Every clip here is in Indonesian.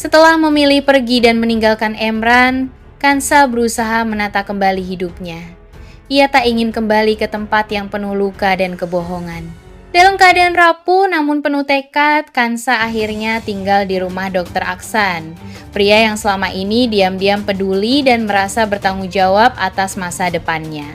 Setelah memilih pergi dan meninggalkan Emran, Kansa berusaha menata kembali hidupnya. Ia tak ingin kembali ke tempat yang penuh luka dan kebohongan. Dalam keadaan rapuh namun penuh tekad, Kansa akhirnya tinggal di rumah Dr. Aksan, pria yang selama ini diam-diam peduli dan merasa bertanggung jawab atas masa depannya.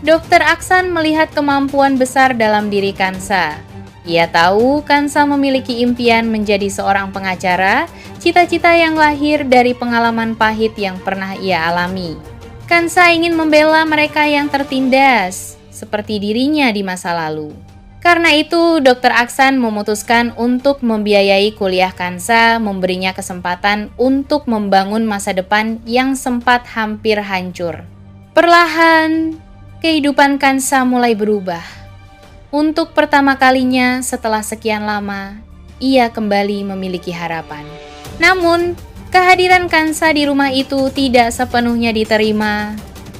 Dr. Aksan melihat kemampuan besar dalam diri Kansa. Ia tahu Kansa memiliki impian menjadi seorang pengacara, cita-cita yang lahir dari pengalaman pahit yang pernah ia alami. Kansa ingin membela mereka yang tertindas, seperti dirinya di masa lalu. Karena itu, Dr. Aksan memutuskan untuk membiayai kuliah Kansa, memberinya kesempatan untuk membangun masa depan yang sempat hampir hancur. Perlahan, kehidupan Kansa mulai berubah. Untuk pertama kalinya setelah sekian lama, ia kembali memiliki harapan. Namun, kehadiran Kansa di rumah itu tidak sepenuhnya diterima.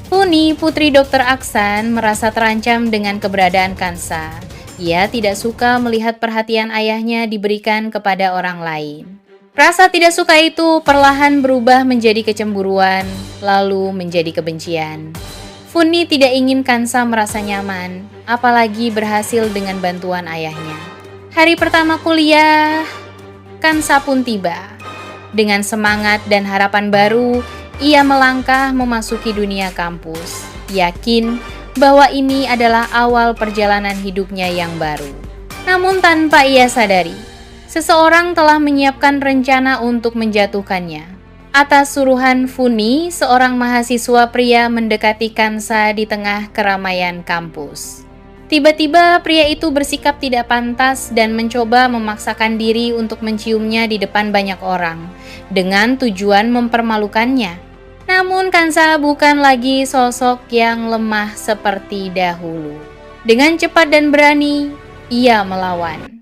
Funi, putri Dr. Aksan, merasa terancam dengan keberadaan Kansa. Ia tidak suka melihat perhatian ayahnya diberikan kepada orang lain. Rasa tidak suka itu perlahan berubah menjadi kecemburuan, lalu menjadi kebencian. Funi tidak ingin Kansa merasa nyaman, apalagi berhasil dengan bantuan ayahnya. Hari pertama kuliah, Kansa pun tiba. Dengan semangat dan harapan baru, ia melangkah memasuki dunia kampus, yakin bahwa ini adalah awal perjalanan hidupnya yang baru. Namun tanpa ia sadari, seseorang telah menyiapkan rencana untuk menjatuhkannya. Atas suruhan Funi, seorang mahasiswa pria mendekati Kansa di tengah keramaian kampus. Tiba-tiba pria itu bersikap tidak pantas dan mencoba memaksakan diri untuk menciumnya di depan banyak orang, dengan tujuan mempermalukannya. Namun Kansa bukan lagi sosok yang lemah seperti dahulu. Dengan cepat dan berani, ia melawan.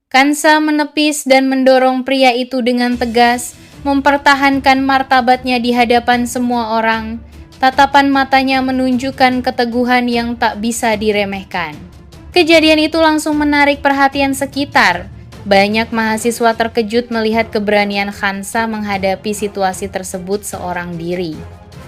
Kansa menepis dan mendorong pria itu dengan tegas, mempertahankan martabatnya di hadapan semua orang. Tatapan matanya menunjukkan keteguhan yang tak bisa diremehkan. Kejadian itu langsung menarik perhatian sekitar. Banyak mahasiswa terkejut melihat keberanian Kansa menghadapi situasi tersebut seorang diri.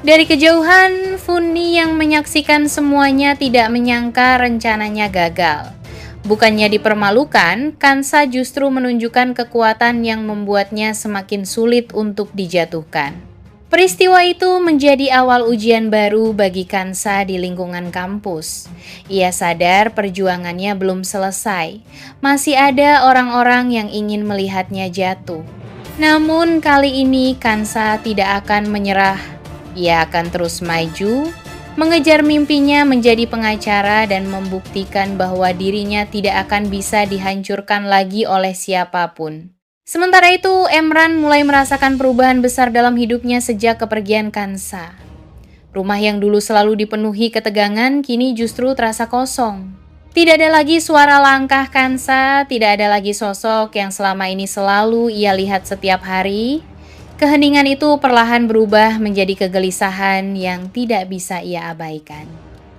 Dari kejauhan, Funi yang menyaksikan semuanya tidak menyangka rencananya gagal. Bukannya dipermalukan, Kansa justru menunjukkan kekuatan yang membuatnya semakin sulit untuk dijatuhkan. Peristiwa itu menjadi awal ujian baru bagi Kansa di lingkungan kampus. Ia sadar perjuangannya belum selesai. Masih ada orang-orang yang ingin melihatnya jatuh. Namun kali ini Kansa tidak akan menyerah. Ia akan terus maju, mengejar mimpinya menjadi pengacara dan membuktikan bahwa dirinya tidak akan bisa dihancurkan lagi oleh siapapun. Sementara itu, Emran mulai merasakan perubahan besar dalam hidupnya sejak kepergian Kansa. Rumah yang dulu selalu dipenuhi ketegangan kini justru terasa kosong. Tidak ada lagi suara langkah Kansa, tidak ada lagi sosok yang selama ini selalu ia lihat setiap hari. Keheningan itu perlahan berubah menjadi kegelisahan yang tidak bisa ia abaikan.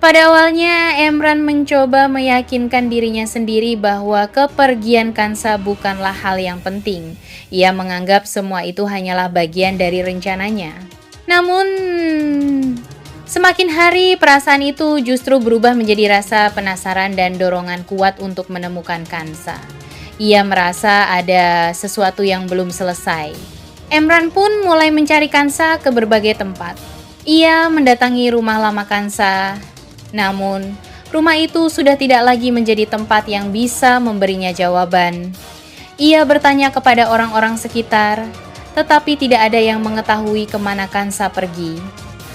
Pada awalnya, Emran mencoba meyakinkan dirinya sendiri bahwa kepergian Kansa bukanlah hal yang penting. Ia menganggap semua itu hanyalah bagian dari rencananya. Namun, semakin hari perasaan itu justru berubah menjadi rasa penasaran dan dorongan kuat untuk menemukan Kansa. Ia merasa ada sesuatu yang belum selesai. Emran pun mulai mencari Kansa ke berbagai tempat. Ia mendatangi rumah lama Kansa, namun rumah itu sudah tidak lagi menjadi tempat yang bisa memberinya jawaban. Ia bertanya kepada orang-orang sekitar, tetapi tidak ada yang mengetahui kemana Kansa pergi.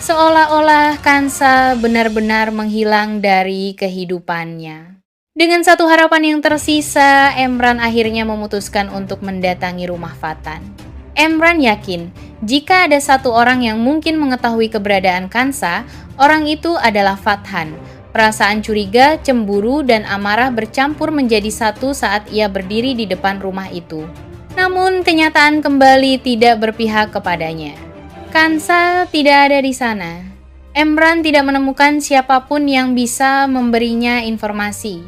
Seolah-olah Kansa benar-benar menghilang dari kehidupannya. Dengan satu harapan yang tersisa, Emran akhirnya memutuskan untuk mendatangi rumah Fatan. Emran yakin jika ada satu orang yang mungkin mengetahui keberadaan Kansa, orang itu adalah Fathan. Perasaan curiga, cemburu, dan amarah bercampur menjadi satu saat ia berdiri di depan rumah itu. Namun kenyataan kembali tidak berpihak kepadanya. Kansa tidak ada di sana. Emran tidak menemukan siapapun yang bisa memberinya informasi.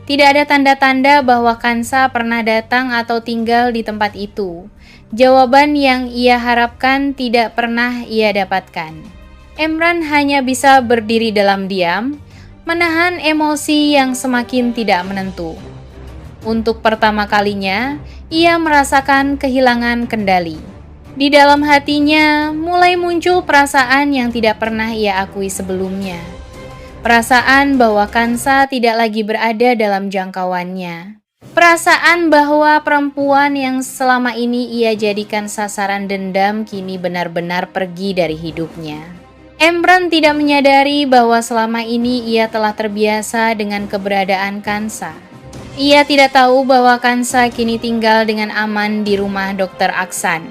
Tidak ada tanda-tanda bahwa Kansa pernah datang atau tinggal di tempat itu. Jawaban yang ia harapkan tidak pernah ia dapatkan. Emran hanya bisa berdiri dalam diam, menahan emosi yang semakin tidak menentu. Untuk pertama kalinya, ia merasakan kehilangan kendali. Di dalam hatinya mulai muncul perasaan yang tidak pernah ia akui sebelumnya. Perasaan bahwa Kansa tidak lagi berada dalam jangkauannya. Perasaan bahwa perempuan yang selama ini ia jadikan sasaran dendam kini benar-benar pergi dari hidupnya. Emran tidak menyadari bahwa selama ini ia telah terbiasa dengan keberadaan Kansa. Ia tidak tahu bahwa Kansa kini tinggal dengan aman di rumah Dr. Aksan.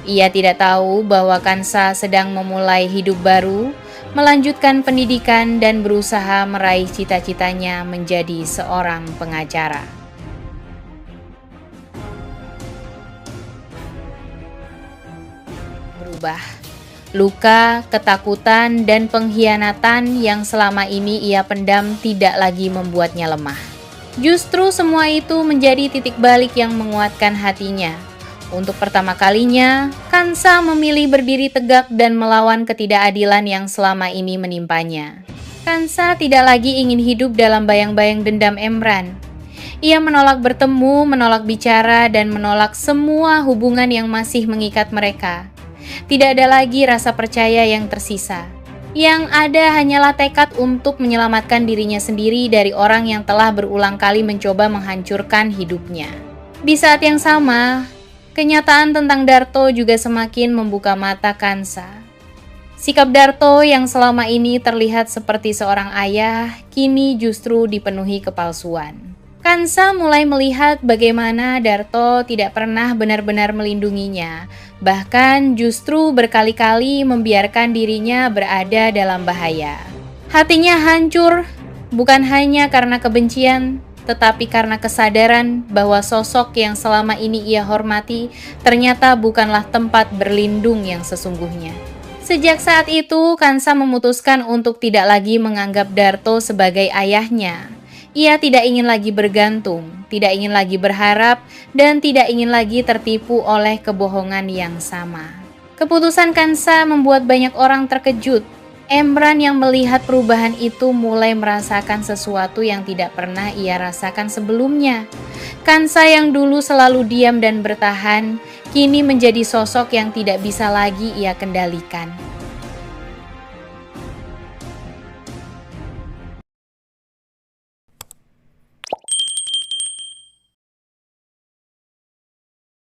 Ia tidak tahu bahwa Kansa sedang memulai hidup baru, melanjutkan pendidikan dan berusaha meraih cita-citanya menjadi seorang pengacara. Berubah. Luka, ketakutan, dan pengkhianatan yang selama ini ia pendam tidak lagi membuatnya lemah. Justru semua itu menjadi titik balik yang menguatkan hatinya. Untuk pertama kalinya, Kansa memilih berdiri tegak dan melawan ketidakadilan yang selama ini menimpanya. Kansa tidak lagi ingin hidup dalam bayang-bayang dendam Emran. Ia menolak bertemu, menolak bicara, dan menolak semua hubungan yang masih mengikat mereka. Tidak ada lagi rasa percaya yang tersisa. Yang ada hanyalah tekad untuk menyelamatkan dirinya sendiri dari orang yang telah berulang kali mencoba menghancurkan hidupnya. Di saat yang sama, kenyataan tentang Darto juga semakin membuka mata Kansa. Sikap Darto yang selama ini terlihat seperti seorang ayah, kini justru dipenuhi kepalsuan. Kansa mulai melihat bagaimana Darto tidak pernah benar-benar melindunginya, bahkan justru berkali-kali membiarkan dirinya berada dalam bahaya. Hatinya hancur, bukan hanya karena kebencian, tetapi karena kesadaran bahwa sosok yang selama ini ia hormati ternyata bukanlah tempat berlindung yang sesungguhnya. Sejak saat itu, Kansa memutuskan untuk tidak lagi menganggap Darto sebagai ayahnya. Ia tidak ingin lagi bergantung, tidak ingin lagi berharap, dan tidak ingin lagi tertipu oleh kebohongan yang sama. Keputusan Kansa membuat banyak orang terkejut. Emran yang melihat perubahan itu mulai merasakan sesuatu yang tidak pernah ia rasakan sebelumnya. Kansa yang dulu selalu diam dan bertahan, kini menjadi sosok yang tidak bisa lagi ia kendalikan.